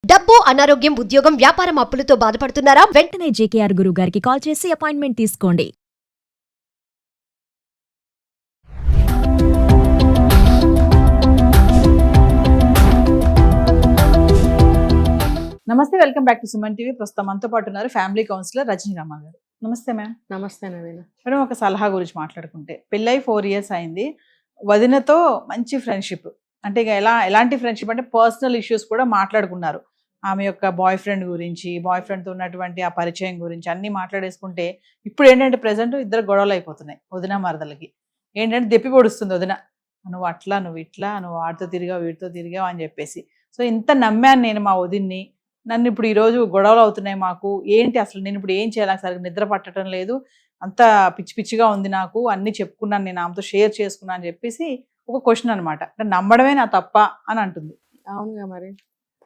డబ్బు, అనారోగ్యం, ఉద్యోగం, వ్యాపారం అప్పులతో బాధపడుతున్నారా? వెంటనే జేకేఆర్ గురువు గారికి కాల్ చేసి అపాయింట్మెంట్ తీసుకోండి. నమస్తే, welcome back to Suman TV. ప్రస్తుతం మనతో పాటు ఉన్నారు ఫ్యామిలీ కౌన్సిలర్ రజనీ రామ గారు. నమస్తే మ్యామ్. నమస్తే నవీన. మేడం, ఒక సలహా గురించి మాట్లాడుకుంటే, పెళ్ళై 4 years అయింది, వదినతో మంచి ఫ్రెండ్షిప్. అంటే ఇక ఎలాంటి ఫ్రెండ్షిప్ అంటే పర్సనల్ ఇష్యూస్ కూడా మాట్లాడుకున్నారు. ఆమె యొక్క బాయ్ ఫ్రెండ్ గురించి, బాయ్ ఫ్రెండ్తో ఉన్నటువంటి ఆ పరిచయం గురించి అన్నీ మాట్లాడేసుకుంటే, ఇప్పుడు ఏంటంటే ప్రజెంట్ ఇద్దరు గొడవలు అయిపోతున్నాయి. వదిన మరదలకి ఏంటంటే దెప్పి పొడుస్తుంది వదిన, నువ్వు అట్లా, నువ్వు ఇట్లా, నువ్వు వాడితో తిరిగావు, వీటితో తిరిగావు అని చెప్పేసి. సో ఇంత నమ్మాను నేను మా వదిన్ని, నన్ను ఇప్పుడు ఈరోజు గొడవలు అవుతున్నాయి మాకు, ఏంటి అసలు నేను ఇప్పుడు ఏం చేయాలి, సరిగ్గా నిద్ర పట్టడం లేదు, అంత పిచ్చి పిచ్చిగా ఉంది నాకు, అన్నీ చెప్పుకున్నాను, నేను ఆమెతో షేర్ చేసుకున్నాను అని చెప్పేసి ఒక క్వశ్చన్ అనమాట. అంటే నమ్మడమే నా తప్ప అని అంటుంది. అవునుగా, మరి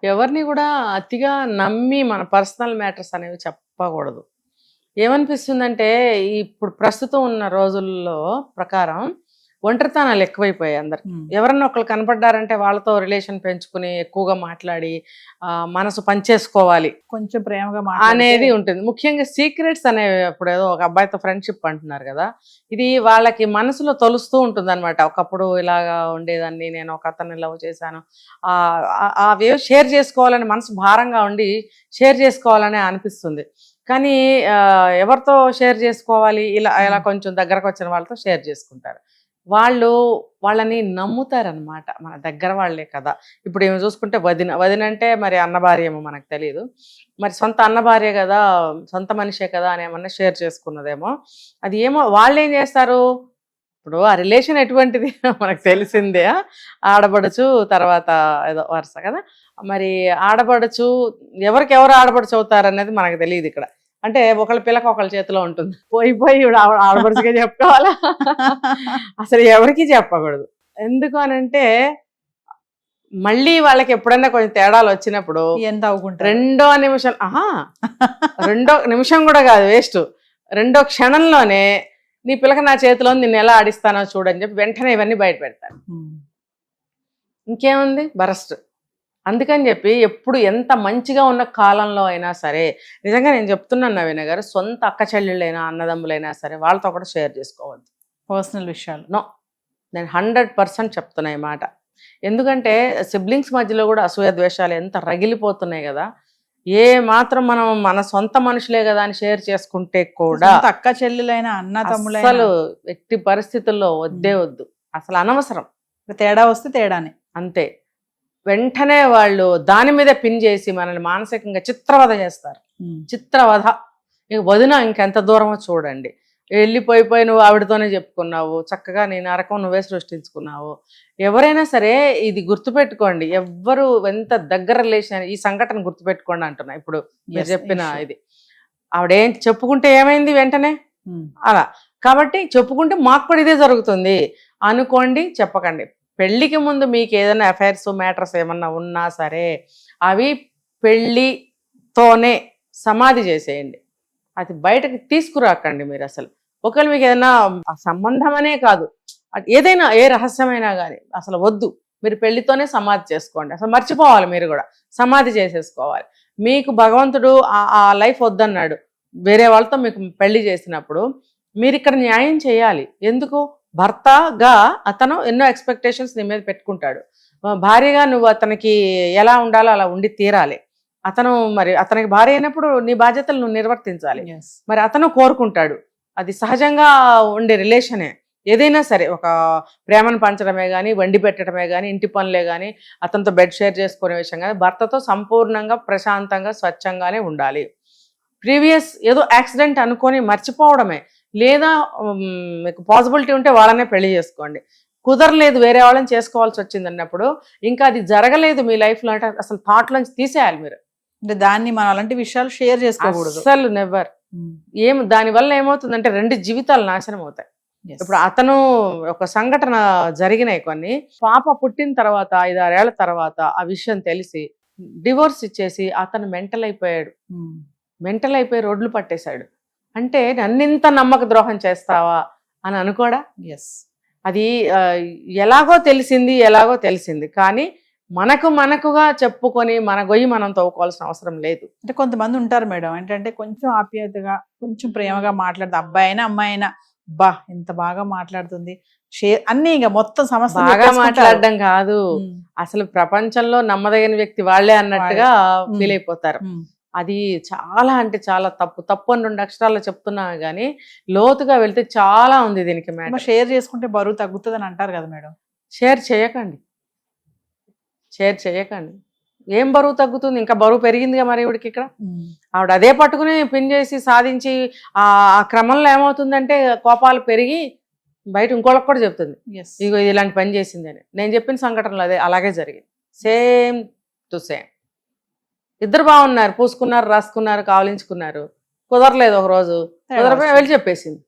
ఎవరిని కూడా అతిగా నమ్మి మన పర్సనల్ మ్యాటర్స్ అనేవి చెప్పకూడదు. ఏమనిపిస్తుందంటే ఇప్పుడు ప్రస్తుతం ఉన్న రోజుల్లో ప్రకారం ఒంటరితనాలు ఎక్కువైపోయాయి అందరికి. ఎవరన్నా ఒకళ్ళు కనపడ్డారంటే వాళ్ళతో రిలేషన్ పెంచుకుని ఎక్కువగా మాట్లాడి మనసు పంచేసుకోవాలి, కొంచెం ప్రేమగా అనేది ఉంటుంది. ముఖ్యంగా సీక్రెట్స్ అనేవి, ఇప్పుడు ఏదో ఒక అబ్బాయితో ఫ్రెండ్షిప్ అంటున్నారు కదా, ఇది వాళ్ళకి మనసులో తొలుస్తూ ఉంటుంది అనమాట. ఒకప్పుడు ఇలాగా ఉండేదాన్ని, నేను ఒక అతన్ని లవ్ చేశాను, అవేవో షేర్ చేసుకోవాలని మనసు భారంగా ఉండి షేర్ చేసుకోవాలని అనిపిస్తుంది. కానీ ఎవరితో షేర్ చేసుకోవాలి, ఇలా కొంచెం దగ్గరకు వచ్చిన వాళ్ళతో షేర్ చేసుకుంటారు. వాళ్ళని నమ్ముతారనమాట, మన దగ్గర వాళ్ళే కదా. ఇప్పుడు ఏమో చూసుకుంటే వదిన అంటే మరి అన్న భార్య ఏమో మనకు తెలియదు, మరి సొంత అన్న భార్య కదా, సొంత మనిషే కదా అని ఏమన్నా షేర్ చేసుకున్నదేమో. అది ఏమో వాళ్ళు ఏం చేస్తారు, ఇప్పుడు ఆ రిలేషన్ ఎటువంటిది మనకు తెలిసిందే. ఆడబడుచు తర్వాత ఏదో వరుస కదా, మరి ఆడబడుచు ఎవరు ఆడబడుచు అవుతారు అనేది మనకు తెలియదు ఇక్కడ. అంటే ఒకళ్ళ పిల్లక ఒకళ్ళ చేతిలో ఉంటుంది. పోయి ఇప్పుడు ఆడపడుచుగా చెప్పుకోవాలా, అసలు ఎవరికి చెప్పకూడదు. ఎందుకు అనంటే మళ్ళీ వాళ్ళకి ఎప్పుడైనా కొంచెం తేడాలు వచ్చినప్పుడు ఎంత అవుకుంటారు, రెండో నిమిషం కూడా కాదు వేస్ట్, రెండో క్షణంలోనే నీ పిల్లక నా చేతిలో నిన్ను ఎలా ఆడిస్తానో చూడని చెప్పి వెంటనే ఇవన్నీ బయట పెడతాను. ఇంకేముంది, బరస్ట్. అందుకని చెప్పి ఎప్పుడు ఎంత మంచిగా ఉన్న కాలంలో అయినా సరే, నిజంగా నేను చెప్తున్నాను నవీన గారు, సొంత అక్క చెల్లెళ్ళైనా అన్నదమ్ములైనా సరే వాళ్ళతో కూడా షేర్ చేసుకోవద్దు పర్సనల్ విషయాలు. నో, నేను 100% చెప్తున్నా ఈ మాట. ఎందుకంటే సిబ్లింగ్స్ మధ్యలో కూడా అసూయ ద్వేషాలు ఎంత రగిలిపోతున్నాయి కదా. ఏ మాత్రం మనం మన సొంత మనుషులే కదా అని షేర్ చేసుకుంటే కూడా అక్క చెల్లెలైన అన్న తమ్ముళ్ళైనా అసలు ఎట్టి పరిస్థితుల్లో వద్దే వద్దు, అసలు అనవసరం. తేడా వస్తే తేడానే అంతే. వెంటనే వాళ్ళు దాని మీద పిన్ చేసి మనల్ని మానసికంగా చిత్రవధ చేస్తారు. చిత్రవధ. ఇక వదిన ఇంకెంత దూరమో చూడండి. వెళ్ళిపోయి నువ్వు ఆవిడతోనే చెప్పుకున్నావు, చక్కగా నీ నరకం నువ్వే సృష్టించుకున్నావు. ఎవరైనా సరే ఇది గుర్తుపెట్టుకోండి, ఎవ్వరు ఎంత దగ్గర రిలేషన్, ఈ సంఘటన గుర్తుపెట్టుకోండి అంటున్నా. ఇప్పుడు మీరు చెప్పిన ఇది ఆవిడేం చెప్పుకుంటే ఏమైంది వెంటనే అలా. కాబట్టి చెప్పుకుంటే మాకు కూడా ఇదే జరుగుతుంది అనుకోండి, చెప్పకండి. పెళ్ళికి ముందు మీకు ఏదైనా అఫైర్స్ మ్యాటర్స్ ఏమన్నా ఉన్నా సరే అవి పెళ్ళితోనే సమాధి చేసేయండి, అది బయటకు తీసుకురాకండి మీరు. అసలు ఒకవేళ మీకు ఏదైనా సంబంధం అనే కాదు, ఏదైనా ఏ రహస్యమైనా కానీ అసలు వద్దు, మీరు పెళ్లితోనే సమాధి చేసుకోండి. అసలు మర్చిపోవాలి, మీరు కూడా సమాధి చేసేసుకోవాలి. మీకు భగవంతుడు ఆ లైఫ్ వద్దన్నాడు, వేరే వాళ్ళతో మీకు పెళ్లి చేసినప్పుడు మీరు ఇక్కడ న్యాయం చేయాలి. ఎందుకు, భర్తగా అతను ఎన్నో ఎక్స్పెక్టేషన్స్ నీ మీద పెట్టుకుంటాడు, భార్యగా నువ్వు అతనికి ఎలా ఉండాలో అలా ఉండి తీరాలి. మరి అతనికి భార్య అయినప్పుడు నీ బాధ్యతలు నువ్వు నిర్వర్తించాలి. మరి అతను కోరుకుంటాడు, అది సహజంగా ఉండే రిలేషనే. ఏదైనా సరే, ఒక ప్రేమను పంచడమే కానీ, వండి పెట్టడమే కానీ, ఇంటి పనులే కానీ, అతనితో బెడ్ షేర్ చేసుకునే విషయం కానీ, భర్తతో సంపూర్ణంగా ప్రశాంతంగా స్వచ్ఛంగానే ఉండాలి. ప్రీవియస్ ఏదో యాక్సిడెంట్ అనుకొని మర్చిపోవడమే, లేదా మీకు పాసిబిలిటీ ఉంటే వాళ్ళనే పెళ్లి చేసుకోండి. కుదరలేదు, వేరే వాళ్ళని చేసుకోవాల్సి వచ్చింది అన్నప్పుడు, ఇంకా అది జరగలేదు మీ లైఫ్లో అంటే అసలు థాట్లోంచి తీసేయాలి మీరు. అంటే దాన్ని మనం అలాంటి విషయాలు షేర్ చేసుకోకూడదు అసలు, నెవర్. దానివల్ల ఏమవుతుందంటే 2 జీవితాలు నాశనం అవుతాయి. ఇప్పుడు అతను ఒక సంఘటన జరిగినాయి కొన్ని, పాప పుట్టిన తర్వాత 5-6 ఏళ్ల తర్వాత ఆ విషయం తెలిసి డివోర్స్ ఇచ్చేసి అతను మెంటల్ అయిపోయి రోడ్లు పట్టేశాడు. అంటే నన్నింత నమ్మక ద్రోహం చేస్తావా అని అనుకోడా. అది ఎలాగో తెలిసింది కానీ మనకుగా చెప్పుకొని మన గొయ్యి మనం తవ్వుకోవాల్సిన అవసరం లేదు. అంటే కొంతమంది ఉంటారు మేడం, ఏంటంటే కొంచెం ఆప్యాయతగా కొంచెం ప్రేమగా మాట్లాడుతూ అబ్బాయి అయినా అమ్మాయి అయినా బా ఎంత బాగా మాట్లాడుతుంది షేర్ అన్ని ఇంకా మొత్తం సమస్య బాగా మాట్లాడడం కాదు, అసలు ప్రపంచంలో నమ్మదగిన వ్యక్తి వాళ్ళే అన్నట్టుగా ఫీల్ అయిపోతారు. అది చాలా అంటే చాలా తప్పు అని 2 అక్షరాల్లో చెప్తున్నా గానీ లోతుగా వెళ్తే చాలా ఉంది దీనికి. మేడం షేర్ చేసుకుంటే బరువు తగ్గుతుంది అని అంటారు కదా మేడం. షేర్ చేయకండి. ఏం బరువు తగ్గుతుంది? ఇంకా బరువు పెరిగిందిగా మరి ఇవిడికి. ఇక్కడ ఆవిడ అదే పట్టుకుని పిన్ చేసి సాధించి ఆ క్రమంలో ఏమవుతుందంటే కోపాలు పెరిగి బయట ఇంకోళ్ళకి కూడా చెప్తుంది, ఇగో ఇలాంటి పని చేసిందని. నేను చెప్పిన సంఘటనలో అలాగే జరిగింది, సేమ్ టు సేమ్. ఇద్దరు బాగున్నారు, పూసుకున్నారు, రాసుకున్నారు, కావలించుకున్నారు, కుదరలేదు. ఒక రోజు కుదరపోయి వెళ్ళి చెప్పేసింది.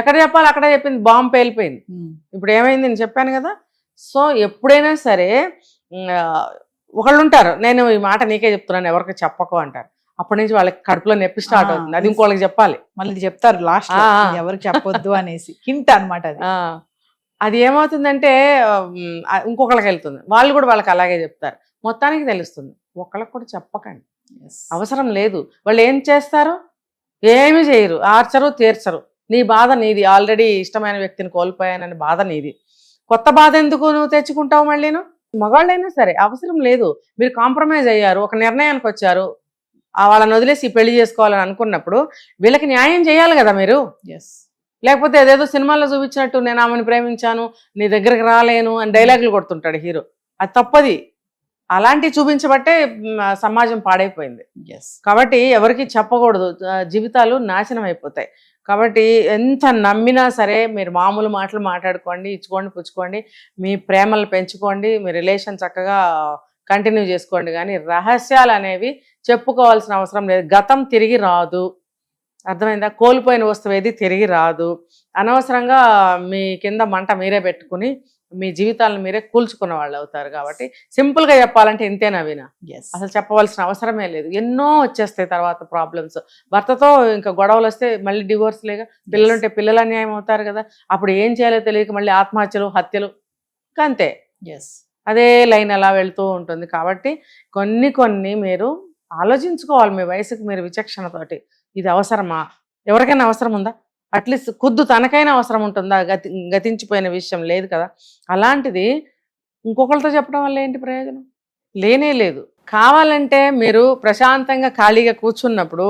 ఎక్కడ చెప్పాలి అక్కడే చెప్పింది, బాంబు పేలిపోయింది. ఇప్పుడు ఏమైంది నేను చెప్పాను కదా. సో ఎప్పుడైనా సరే ఒకళ్ళు ఉంటారు, నేను ఈ మాట నీకే చెప్తున్నాను ఎవరికి చెప్పకు అంటారు. అప్పటి నుంచి వాళ్ళకి కడుపులో నొప్పి స్టార్ట్ అవుతుంది. అది ఇంకోళ్ళకి చెప్పాలి, మళ్ళీ చెప్తారు లాస్ట్ ఎవరికి చెప్పొద్దు అనేసి హింట్ అనమాట. అది ఏమవుతుందంటే ఇంకొకళ్ళకి వెళ్తుంది, వాళ్ళు కూడా వాళ్ళకి అలాగే చెప్తారు. మొత్తానికి తెలుస్తుంది, ఒకళ్ళకి కూడా చెప్పకండి, అవసరం లేదు. వాళ్ళు ఏం చేస్తారు? ఏమి చేయరు, ఆర్చరు, తీర్చరు. నీ బాధ నీది, ఆల్రెడీ ఇష్టమైన వ్యక్తిని కోల్పోయానని బాధ నీది. కొత్త బాధ ఎందుకు నువ్వు తెచ్చుకుంటావు? మళ్ళీను మగాళ్ళైనా సరే అవసరం లేదు. మీరు కాంప్రమైజ్ అయ్యారు, ఒక నిర్ణయానికి వచ్చారు, వాళ్ళని వదిలేసి పెళ్లి చేసుకోవాలని అనుకున్నప్పుడు వీళ్ళకి న్యాయం చేయాలి కదా మీరు. లేకపోతే ఏదేదో సినిమాల్లో చూపించినట్టు నేను ఆమెను ప్రేమించాను, నీ దగ్గరికి రాలేను అని డైలాగులు కొడుతుంటాడు హీరో. అది తప్పది. అలాంటివి చూపించబట్టే సమాజం పాడైపోయింది. కాబట్టి ఎవరికి చెప్పకూడదు, జీవితాలు నాశనం అయిపోతాయి. కాబట్టి ఎంత నమ్మినా సరే మీరు మామూలు మాటలు మాట్లాడుకోండి, ఇచ్చుకోండి, పుచ్చుకోండి, మీ ప్రేమలు పెంచుకోండి, మీ రిలేషన్ చక్కగా కంటిన్యూ చేసుకోండి. కానీ రహస్యాలు అనేవి చెప్పుకోవాల్సిన అవసరం లేదు. గతం తిరిగి రాదు, అర్థమైందా? కోల్పోయిన వస్తువు ఏది తిరిగి రాదు. అనవసరంగా మీ కింద మంట మీరే పెట్టుకుని మీ జీవితాలను మీరే కూల్చుకున్న వాళ్ళు అవుతారు. కాబట్టి సింపుల్గా చెప్పాలంటే ఇంతే నవీన, అసలు చెప్పవలసిన అవసరమే లేదు. ఎన్నో వచ్చేస్తాయి తర్వాత ప్రాబ్లమ్స్. భర్తతో ఇంకా గొడవలు వస్తే మళ్ళీ డివోర్స్ లేక, పిల్లలుంటే పిల్లలు అన్యాయం అవుతారు కదా. అప్పుడు ఏం చేయాలో తెలియక మళ్ళీ ఆత్మహత్యలు, హత్యలు, అంతే. అదే లైన్ అలా వెళ్తూ ఉంటుంది. కాబట్టి కొన్ని మీరు ఆలోచించుకోవాలి. మీ వయసుకు మీరు విచక్షణతోటి ఇది అవసరమా, ఎవరికైనా అవసరం ఉందా, అట్లీస్ట్ ఖుద్దు తనకైనా అవసరం ఉంటుందా? గతించిపోయిన విషయం లేదు కదా. అలాంటిది ఇంకొకరితో చెప్పడం వల్ల ఏంటి ప్రయోజనం? లేనే లేదు. కావాలంటే మీరు ప్రశాంతంగా ఖాళీగా కూర్చున్నప్పుడు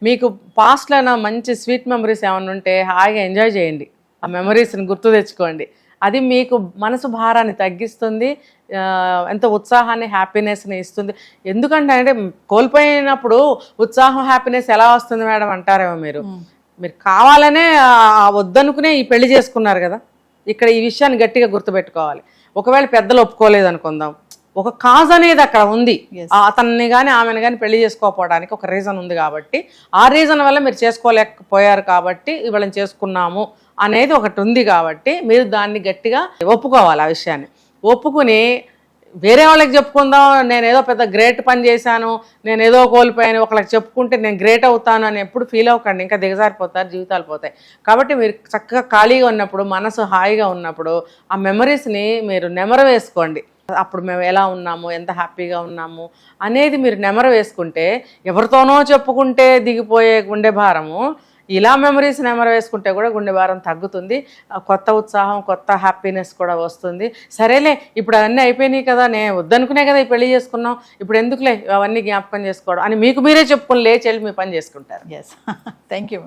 మీకు పాస్ట్లో మంచి స్వీట్ మెమరీస్ ఏమైనా ఉంటే హాయిగా ఎంజాయ్ చేయండి, ఆ మెమరీస్ని గుర్తు తెచ్చుకోండి. అది మీకు మనసు భారాన్ని తగ్గిస్తుంది, ఎంతో ఉత్సాహాన్ని, హ్యాపీనెస్ని ఇస్తుంది. ఎందుకంటే అంటే కోల్పోయినప్పుడు ఉత్సాహం, హ్యాపీనెస్ ఎలా వస్తుంది మేడం అంటారేమో మీరు. మీరు కావాలనే వద్దనుకునే ఈ పెళ్లి చేసుకున్నారు కదా. ఇక్కడ ఈ విషయాన్ని గట్టిగా గుర్తుపెట్టుకోవాలి. ఒకవేళ పెద్దలు ఒప్పుకోలేదు అనుకుందాం, ఒక కాజ్ అనేది అక్కడ ఉంది. అతన్ని కానీ ఆమెను కానీ పెళ్లి చేసుకోకపోవడానికి ఒక రీజన్ ఉంది. కాబట్టి ఆ రీజన్ వల్ల మీరు చేసుకోలేకపోయారు కాబట్టి ఇవాళ చేసుకున్నాము అనేది ఒకటి ఉంది. కాబట్టి మీరు దాన్ని గట్టిగా ఒప్పుకోవాలి. ఆ విషయాన్ని ఒప్పుకుని వేరే వాళ్ళకి చెప్పుకుందాం, నేను ఏదో పెద్ద గ్రేట్ పని చేశాను, నేను ఏదో కోల్పోయాను, ఒకళ్ళకి చెప్పుకుంటే నేను గ్రేట్ అవుతాను అని ఎప్పుడు ఫీల్ అవ్వకండి, ఇంకా దిగజారిపోతారు, జీవితాలు పోతాయి. కాబట్టి మీరు చక్కగా ఖాళీగా ఉన్నప్పుడు, మనసు హాయిగా ఉన్నప్పుడు ఆ మెమరీస్ని మీరు నెమరు వేసుకోండి. అప్పుడు మేము ఎలా ఉన్నాము, ఎంత హ్యాపీగా ఉన్నాము అనేది మీరు నెమరు వేసుకుంటే, ఎవరితోనో చెప్పుకుంటే దిగిపోయే గుండె భారము ఇలా మెమరీస్ నెమరు వేసుకుంటే కూడా గుండె భారం తగ్గుతుంది. కొత్త ఉత్సాహం, కొత్త హ్యాపీనెస్ కూడా వస్తుంది. సరేలే ఇప్పుడు అవన్నీ అయిపోయినాయి కదా, నేను వద్దనుకునే కదా ఈ పెళ్లి చేసుకున్నాం, ఇప్పుడు ఎందుకులే అవన్నీ జ్ఞాపకం చేసుకోవడం అని మీకు మీరే చెప్పుకుని లేచి వెళ్ళి మీ పని చేసుకుంటారు. Thank you.